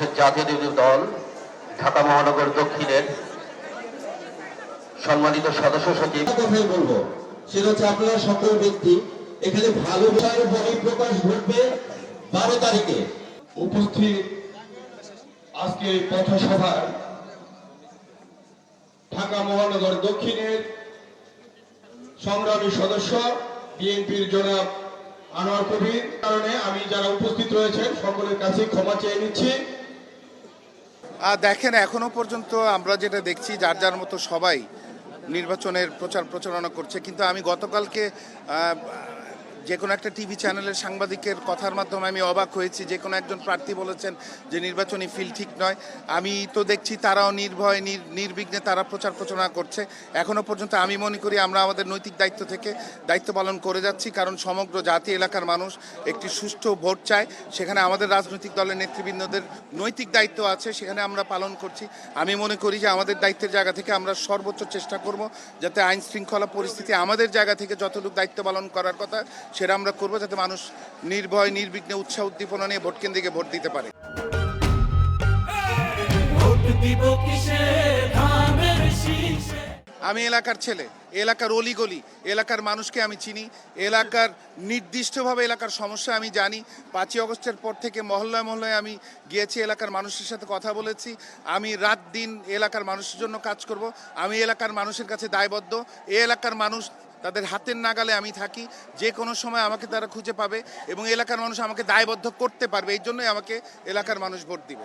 বাংলাদেশের জাতীয়তাবাদী দল ঢাকা মহানগর দক্ষিণের সম্মানিত সদস্য সচিব কথাই বলবো, সেটা হচ্ছে আপনারা সকল ব্যক্তি এখানে ভালোবাসার বহিঃপ্রকাশ ঘটবে 12 তারিখে। উপস্থিত আজকের পথসভার ঢাকা মহানগর দক্ষিণের সংগ্রামী সদস্য বিএনপির জনাব আনোয়ার কবির কারণে আমি যারা উপস্থিত রয়েছেন সকলের কাছে ক্ষমা চেয়ে নিচ্ছি। দেখেন, এখনো পর্যন্ত আমরা যেটা দেখছি যার যার মতো সবাই নির্বাচনের প্রচারণা করছে, কিন্তু আমি গতকালকে যে কোনো একটা টিভি চ্যানেলের সাংবাদিকের কথার মাধ্যমে আমি অবাক হয়েছি। যে কোনো একজন প্রার্থী বলেছেন যে নির্বাচনী ফিল ঠিক নয়। আমি তো দেখছি তারাও নির্ভয় নির্বিঘ্নে তারা প্রচারণা করছে। এখনও পর্যন্ত আমি মনে করি আমরা আমাদের নৈতিক দায়িত্ব থেকে দায়িত্ব পালন করে যাচ্ছি, কারণ সমগ্র জাতি এলাকার মানুষ একটি সুষ্ঠু ভোট চায়। সেখানে আমাদের রাজনৈতিক দলের নেতৃবৃন্দদের নৈতিক দায়িত্ব আছে, সেখানে আমরা পালন করছি। আমি মনে করি যে আমাদের দায়িত্বের জায়গা থেকে আমরা সর্বোচ্চ চেষ্টা করব যাতে আইন শৃঙ্খলা পরিস্থিতি আমাদের জায়গা থেকে যতটুকু দায়িত্ব পালন করার কথা সেটা আমরা করবো, যাতে মানুষ নির্ভয় নির্বিঘ্নে উৎসাহ উদ্দীপনা নিয়ে ভোট কেন্দ্রে ভোট দিতে পারে। আমি এলাকার ছেলে, এলাকার অলিগলি, এলাকার মানুষকে আমি চিনি, এলাকার নির্দিষ্টভাবে এলাকার সমস্যা আমি জানি। 5ই আগস্টের পর থেকে মহল্লায় মহল্লায় আমি গিয়েছি, এলাকার মানুষের সাথে কথা বলেছি। আমি রাত দিন এলাকার মানুষের জন্য কাজ করব। আমি এলাকার মানুষের কাছে দায়বদ্ধ। এই এলাকার মানুষ তাদের হাতের নাগালে আমি থাকি, যে কোনো সময় আমাকে তারা খুঁজে পাবে এবং এলাকার মানুষ আমাকে দায়বদ্ধ করতে পারবে। এই জন্যই আমাকে এলাকার মানুষ ভোট দিবে।